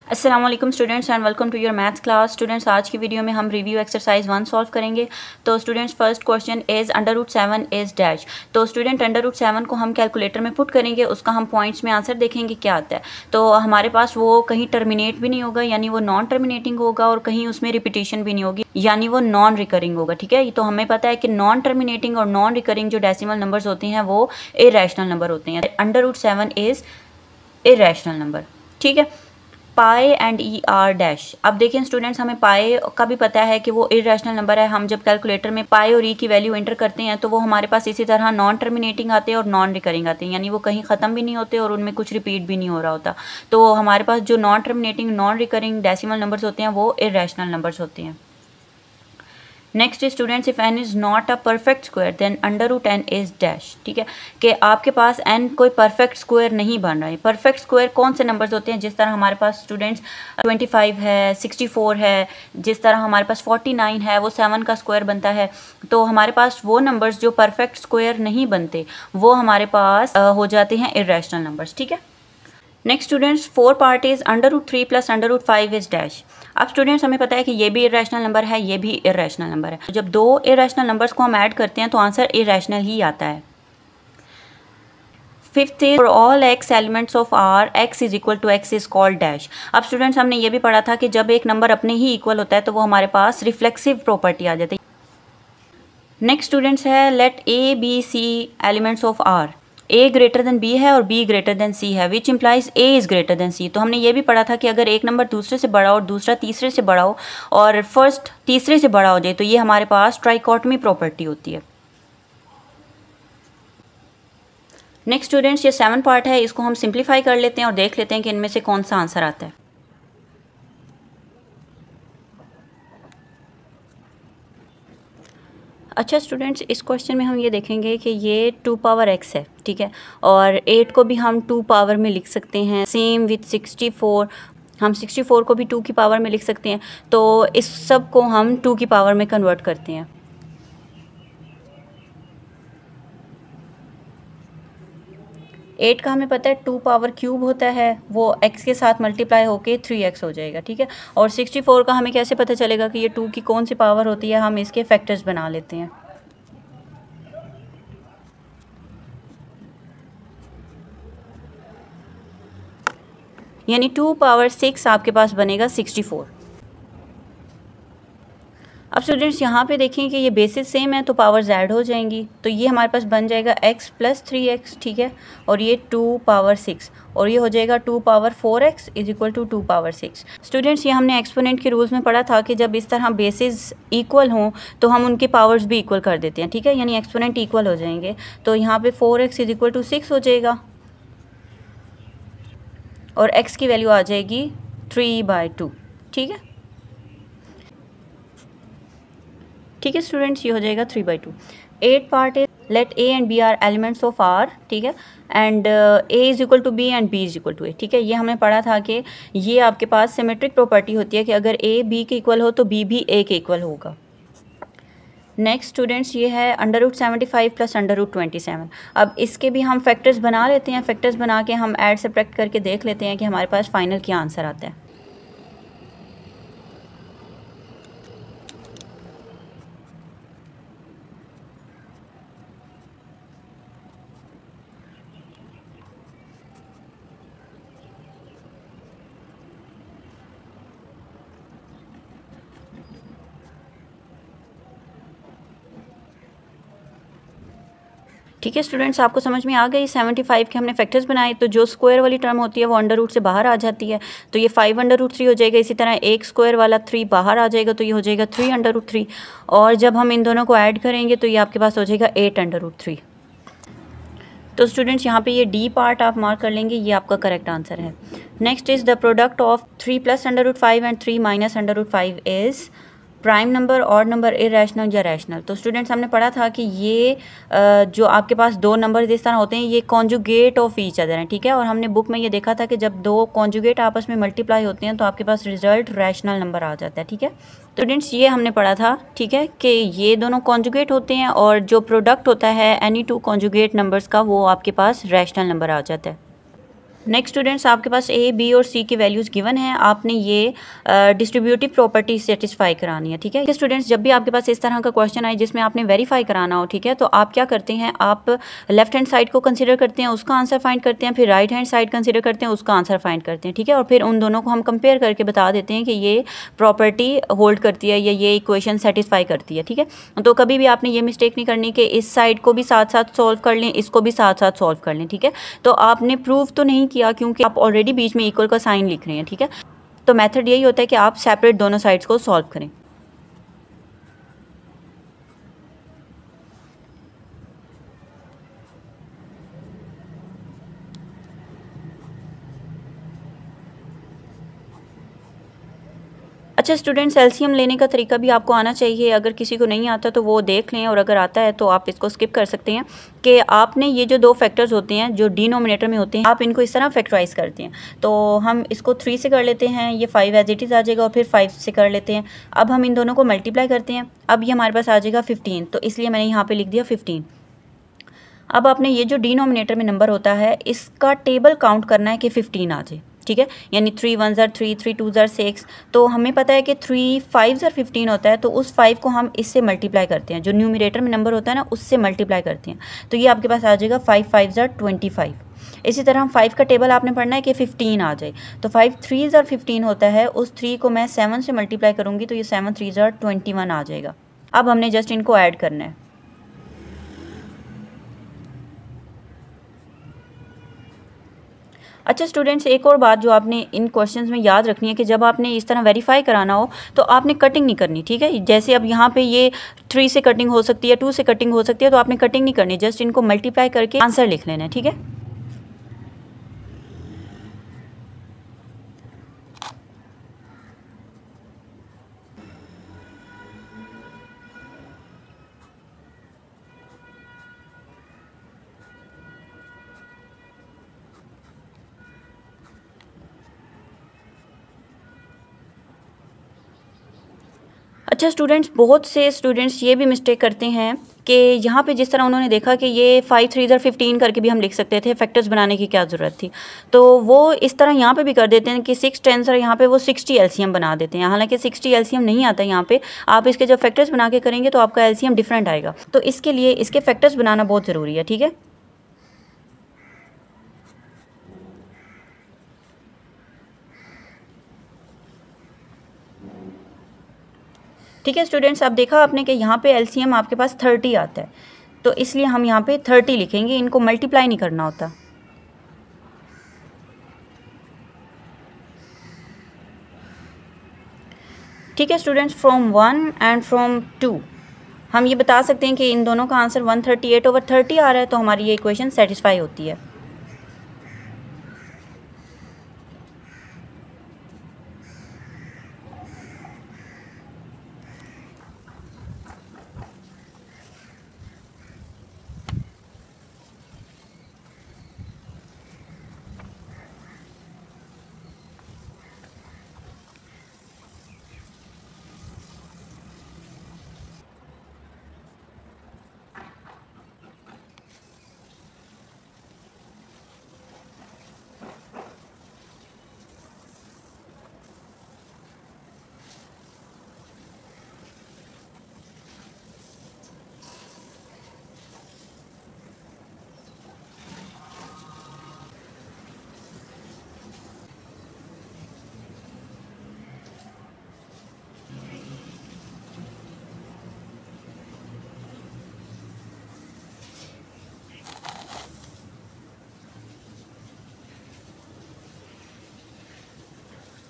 अस्सलाम वालेकुम students and welcome to your maths class. Students, आज की वीडियो में हम रिव्यू एक्सरसाइज 1 सॉल्व करेंगे। तो students, first question is √7 is dash. तो स्टूडेंट √7 को हम कैलकुलेटर में पुट करेंगे, उसका हम पॉइंट्स में आंसर देखेंगे क्या आता है। तो हमारे पास वो कहीं टर्मिनेट भी नहीं होगा, यानी वो नॉन टर्मिनेटिंग होगा, और कहीं उसमें रिपीटेशन भी नहीं होगी, यानी वो नॉन रिकरिंग होगा। ठीक है, तो हमें पता है कि नॉन टर्मिनेटिंग और नॉन रिकरिंग जो डेसिमल नंबर्स होते हैं वो इरेशनल नंबर होते हैं। √7 इज इरेशनल नंबर। ठीक है, पाई एंड ई आर डैश। अब देखिए स्टूडेंट्स, हमें पाई का भी पता है कि वो इरेशनल नंबर है। हम जब कैलकुलेटर में पाई और ई की वैल्यू एंटर करते हैं तो वो हमारे पास इसी तरह नॉन टर्मिनेटिंग आते हैं और नॉन रिकरिंग आते हैं, यानी वो कहीं ख़त्म भी नहीं होते और उनमें कुछ रिपीट भी नहीं हो रहा होता। तो हमारे पास जो non terminating non recurring decimal numbers होते हैं वो इरेशनल नंबर्स होते हैं। Next students, if n is not a perfect square then √n is dash. ठीक है, कि आपके पास n कोई परफेक्ट स्क्वायर नहीं बन रहा है। परफेक्ट स्क्वायर कौन से नंबर्स होते हैं? जिस तरह हमारे पास स्टूडेंट्स 25 है, 64 है, जिस तरह हमारे पास 49 है, वो 7 का स्क्वायर बनता है। तो हमारे पास वो नंबर्स जो परफेक्ट स्क्वायर नहीं बनते वो हमारे पास हो जाते हैं इरेशनल नंबर्स। ठीक है, next students, 4 part is √3 plus √5 is dash. अब स्टूडेंट्स, हमें पता है कि ये भी इरेशनल नंबर है, ये भी इरेशनल नंबर है। जब दो इरेशनल नंबर्स को हम ऐड करते हैं तो आंसर इरेशनल ही आता है। Fifth is for all x elements of R x is equal to x is called dash. अब स्टूडेंट्स, हमने ये भी पढ़ा था कि जब एक नंबर अपने ही इक्वल होता है तो वो हमारे पास रिफ्लेक्सिव प्रॉपर्टी आ जाती है। नेक्स्ट स्टूडेंट्स है, let A B C elements of R। A greater than B है और B ग्रेटर देन C है, which implies A is greater than C। तो हमने ये भी पढ़ा था कि अगर एक नंबर दूसरे से बड़ा हो और दूसरा तीसरे से बड़ा हो और फर्स्ट तीसरे से बड़ा हो जाए तो ये हमारे पास ट्राइकोटमी प्रॉपर्टी होती है। नेक्स्ट स्टूडेंट्स, ये 7 पार्ट है, इसको हम सिंप्लीफाई कर लेते हैं और देख लेते हैं कि इनमें से कौन सा आंसर आता है। अच्छा स्टूडेंट्स, इस क्वेश्चन में हम ये देखेंगे कि ये 2 पावर x है। ठीक है, और 8 को भी हम 2 पावर में लिख सकते हैं। सेम विथ 64, हम 64 को भी 2 की पावर में लिख सकते हैं। तो इस सब को हम 2 की पावर में कन्वर्ट करते हैं। एट का हमें पता है 2 पावर क्यूब होता है, वो x के साथ मल्टीप्लाई होके 3x हो जाएगा। ठीक है, और 64 का हमें कैसे पता चलेगा कि ये 2 की कौन सी पावर होती है? हम इसके फैक्टर्स बना लेते हैं। यानी 2 पावर 6 आपके पास बनेगा 64। अब स्टूडेंट्स, यहाँ पे देखें कि ये बेसिस सेम है तो पावर्स ऐड हो जाएंगी, तो ये हमारे पास बन जाएगा x प्लस 3x। ठीक है, और ये 2 पावर 6 और ये हो जाएगा 2 power 4x is equal to 2 power 6। Students, ये हमने एक्सपोनेंट के रूल्स में पढ़ा था कि जब इस तरह बेसिस इक्वल हों तो हम उनके पावर्स भी इक्वल कर देते हैं। ठीक है, यानी एक्सपोनेंट इक्वल हो जाएंगे, तो यहाँ पे 4x इज इक्वल टू 6 हो जाएगा और x की वैल्यू आ जाएगी 3/2। ठीक है, ठीक है स्टूडेंट्स, ये हो जाएगा 3/2। 8 part is let A and B are elements of R। ठीक है, and A is equal to B and B is equal to A। ठीक है, ये हमने पढ़ा था कि ये आपके पास सिमेट्रिक प्रॉपर्टी होती है कि अगर A B के इक्वल हो तो B भी A के इक्वल होगा। नेक्स्ट स्टूडेंट्स, ये है √75 प्लस √27। अब इसके भी हम फैक्टर्स बना लेते हैं। फैक्टर्स बना के हम ऐड सब्ट्रैक्ट करके देख लेते हैं कि हमारे पास फाइनल क्या आंसर आता है। ठीक है स्टूडेंट्स, आपको समझ में आ गई। 75 के हमने फैक्टर्स बनाए, तो जो स्क्वायर वाली टर्म होती है वो अंडर रूट से बाहर आ जाती है, तो ये 5/√3 हो जाएगा। इसी तरह एक स्क्वायर वाला 3 बाहर आ जाएगा, तो ये हो जाएगा 3/√3। और जब हम इन दोनों को ऐड करेंगे तो ये आपके पास हो जाएगा 8/√3। तो स्टूडेंट्स, यहाँ पे ये डी पार्ट आप मार्क कर लेंगे, ये आपका करेक्ट आंसर है। Next is the product of 3 plus √5 and 3 minus √5 is prime number, odd number, irrational या रैशनल। तो स्टूडेंट्स, हमने पढ़ा था कि ये जो आपके पास दो नंबर इस तरह होते हैं ये कॉन्जुगेट ऑफ ईच अदर हैं। ठीक है, और हमने बुक में ये देखा था कि जब दो कॉन्जुगेट आपस में मल्टीप्लाई होते हैं तो आपके पास रिजल्ट रैशनल नंबर आ जाता है। ठीक है स्टूडेंट्स, ये हमने पढ़ा था। ठीक है, कि ये दोनों कॉन्जुगेट होते हैं और जो प्रोडक्ट होता है एनी टू कॉन्जुगेट नंबर्स का वो आपके पास रैशनल नंबर आ जाता है। नेक्स्ट स्टूडेंट्स, आपके पास ए, बी और सी की वैल्यूज़ गिवन हैं, आपने ये डिस्ट्रीब्यूटिव प्रॉपर्टी सेटिस्फाई करानी है। ठीक है स्टूडेंट्स, जब भी आपके पास इस तरह का क्वेश्चन आए जिसमें आपने वेरीफाई कराना हो, ठीक है, तो आप क्या करते हैं, आप लेफ्ट हैंड साइड को कंसिडर करते हैं, उसका आंसर फाइंड करते हैं, फिर राइट हैंड साइड कंसिडर करते हैं, उसका आंसर फाइंड करते हैं। ठीक है, और फिर उन दोनों को हम कंपेयर करके बता देते हैं कि ये प्रॉपर्टी होल्ड करती है या ये इक्वेशन सेटिस्फाई करती है। ठीक है, तो कभी भी आपने ये मिस्टेक नहीं करनी कि इस साइड को भी साथ साथ सॉल्व कर लें, इसको भी साथ साथ सॉल्व कर लें। ठीक है, तो आपने प्रूव तो नहीं किया क्योंकि आप ऑलरेडी बीच में इक्वल का साइन लिख रहे हैं। ठीक है, तो मेथड यही होता है कि आप सेपरेट दोनों साइड्स को सॉल्व करें। अच्छा स्टूडेंट्स, एलसीएम लेने का तरीका भी आपको आना चाहिए। अगर किसी को नहीं आता तो वो देख लें, और अगर आता है तो आप इसको स्किप कर सकते हैं कि आपने ये जो दो फैक्टर्स होते हैं जो डिनोमिनेटर में होते हैं, आप इनको इस तरह फैक्टराइज करते हैं। तो हम इसको 3 से कर लेते हैं, ये 5 एज इट इज़ आ जाएगा, और फिर 5 से कर लेते हैं। अब हम इन दोनों को मल्टीप्लाई करते हैं, अब ये हमारे पास आ जाएगा 15, तो इसलिए मैंने यहाँ पर लिख दिया 15। अब आपने ये जो डिनोमिनेटर में नंबर होता है इसका टेबल काउंट करना है कि 15 आ जाए। ठीक है, यानी 3 1 3, 3 2 6। तो हमें पता है कि 3 5 15 होता है, तो उस 5 को हम इससे मल्टीप्लाई करते हैं, जो न्यूमरेटर में नंबर होता है ना उससे मल्टीप्लाई करते हैं। तो ये आपके पास आ जाएगा 5 5 25। इसी तरह हम 5 का टेबल आपने पढ़ना है कि 15 आ जाए, तो 5 3 15 होता है, उस 3 को मैं 7 से मल्टीप्लाई करूँगी तो ये 7 3 21 आ जाएगा। अब हमने जस्ट इनको ऐड करना है। अच्छा स्टूडेंट्स, एक और बात जो आपने इन क्वेश्चंस में याद रखनी है कि जब आपने इस तरह वेरीफाई कराना हो तो आपने कटिंग नहीं करनी। ठीक है, जैसे अब यहाँ पे ये 3 से कटिंग हो सकती है, 2 से कटिंग हो सकती है, तो आपने कटिंग नहीं करनी, जस्ट इनको मल्टीप्लाई करके आंसर लिख लेना है। ठीक है, अच्छा स्टूडेंट्स, बहुत से स्टूडेंट्स ये भी मिस्टेक करते हैं कि यहाँ पे जिस तरह उन्होंने देखा कि ये 5 3 15 करके भी हम लिख सकते थे, फैक्टर्स बनाने की क्या ज़रूरत थी, तो वो इस तरह यहाँ पे भी कर देते हैं कि 6 10 यहाँ पे वो 60 एलसीएम बना देते हैं। हालांकि 60 एलसीएम नहीं आता यहाँ पे, आप इसके जब फैक्टर्स बना के करेंगे तो आपका एलसीएम डिफरेंट आएगा, तो इसके लिए इसके फैक्टर्स बनाना बहुत ज़रूरी है। ठीक है, ठीक है स्टूडेंट्स, अब देखा आपने कि यहाँ पे एलसीएम आपके पास 30 आता है, तो इसलिए हम यहाँ पे 30 लिखेंगे, इनको मल्टीप्लाई नहीं करना होता। ठीक है स्टूडेंट्स, फ्रॉम 1 एंड फ्रॉम 2 हम ये बता सकते हैं कि इन दोनों का आंसर 138/30 आ रहा है, तो हमारी ये इक्वेशन सेटिस्फाई होती है।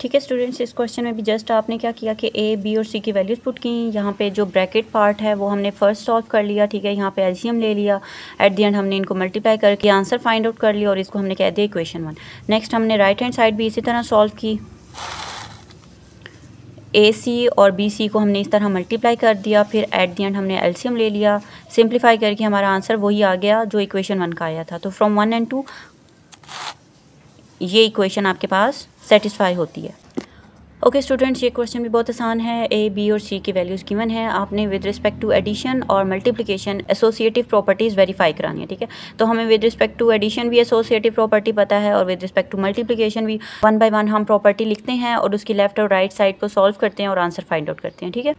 ठीक है स्टूडेंट्स, इस क्वेश्चन में भी जस्ट आपने क्या किया कि ए, बी और सी की वैल्यूज़ पुट की। यहाँ पे जो ब्रैकेट पार्ट है वो हमने फर्स्ट सॉल्व कर लिया। ठीक है, यहाँ पे एलसीएम ले लिया, एट द एंड हमने इनको मल्टीप्लाई करके आंसर फाइंड आउट कर लिया और इसको हमने कह दिया इक्वेशन 1। नेक्स्ट हमने राइट हैंड साइड भी इसी तरह सॉल्व की, ए सी और बी सी को हमने इस तरह मल्टीप्लाई कर दिया, फिर एट द एंड हमने एलसीएम ले लिया, सिंप्लीफाई करके हमारा आंसर वही आ गया जो इक्वेशन 1 का आया था। तो फ्रॉम 1 एंड 2 ये इक्वेशन आपके पास सेटिस्फाई होती है। ओके स्टूडेंट्स, ये क्वेश्चन भी बहुत आसान है। ए, बी और सी की वैल्यूज़ गिवन है। आपने विद रिस्पेक्ट टू एडिशन और मल्टीप्लिकेशन एसोसिएटिव प्रॉपर्टीज़ वेरीफाई करानी है, ठीक है। तो हमें विद रिस्पेक्ट टू एडिशन भी एसोसिएटिव प्रॉपर्टी पता है और विद रिस्पेक्ट टू मल्टीप्लिकेशन भी। वन बाय वन हम प्रॉपर्टी लिखते हैं और उसकी लेफ्ट और राइट साइड को सॉल्व करते हैं और आंसर फाइंड आउट करते हैं, ठीक है।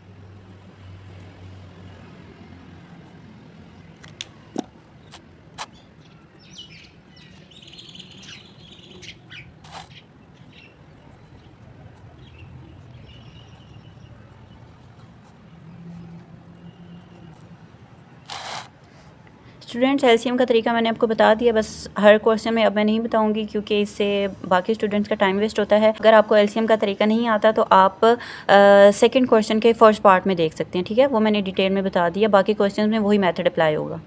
स्टूडेंट्स, एलसीएम का तरीका मैंने आपको बता दिया, बस हर क्वेश्चन में अब मैं नहीं बताऊंगी क्योंकि इससे बाकी स्टूडेंट्स का टाइम वेस्ट होता है। अगर आपको एलसीएम का तरीका नहीं आता तो आप सेकंड क्वेश्चन के फर्स्ट पार्ट में देख सकते हैं, ठीक है। वो मैंने डिटेल में बता दिया, बाकी क्वेश्चन में वही मेथड अप्लाई होगा।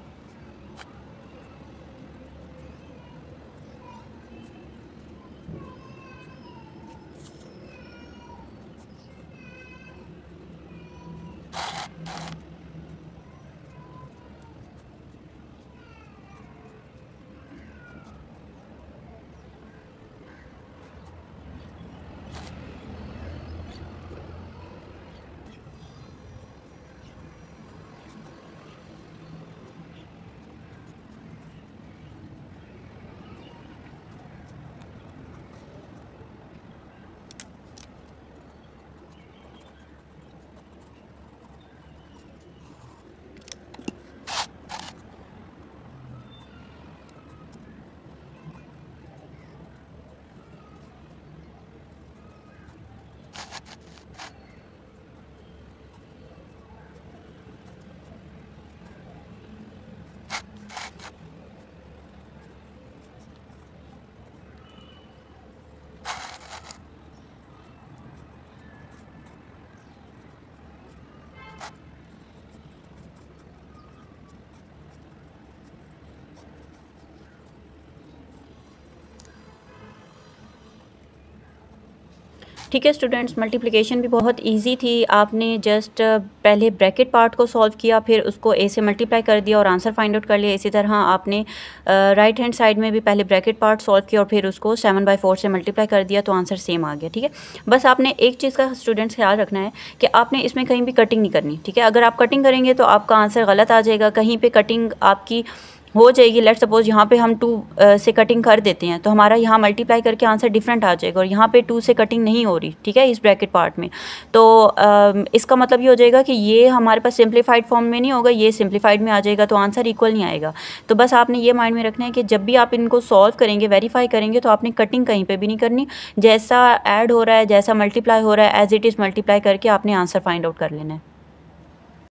ठीक है स्टूडेंट्स, मल्टीप्लिकेशन भी बहुत इजी थी। आपने जस्ट पहले ब्रैकेट पार्ट को सॉल्व किया, फिर उसको ए से मल्टीप्लाई कर दिया और आंसर फाइंड आउट कर लिया। इसी तरह आपने राइट हैंड साइड में भी पहले ब्रैकेट पार्ट सॉल्व किया और फिर उसको 7/4 से मल्टीप्लाई कर दिया तो आंसर सेम आ गया, ठीक है। बस आपने एक चीज़ का स्टूडेंट्स ख्याल रखना है कि आपने इसमें कहीं भी कटिंग नहीं करनी, ठीक है। अगर आप कटिंग करेंगे तो आपका आंसर गलत आ जाएगा। कहीं पर कटिंग आपकी हो जाएगी, लेट सपोज यहाँ पे हम 2 से कटिंग कर देते हैं तो हमारा यहाँ मल्टीप्लाई करके आंसर डिफरेंट आ जाएगा और यहाँ पे 2 से कटिंग नहीं हो रही, ठीक है, इस ब्रैकेट पार्ट में। तो इसका मतलब ये हो जाएगा कि ये हमारे पास सिंप्लीफाइड फॉर्म में नहीं होगा, ये सिंप्लीफाइड में आ जाएगा तो आंसर इक्वल नहीं आएगा। तो बस आपने ये माइंड में रखना है कि जब भी आप इनको सॉल्व करेंगे, वेरीफाई करेंगे, तो आपने कटिंग कहीं पर भी नहीं करनी। जैसा ऐड हो रहा है, जैसा मल्टीप्लाई हो रहा है, एज इट इज़ मल्टीप्लाई करके आपने आंसर फाइंड आउट कर लेना है।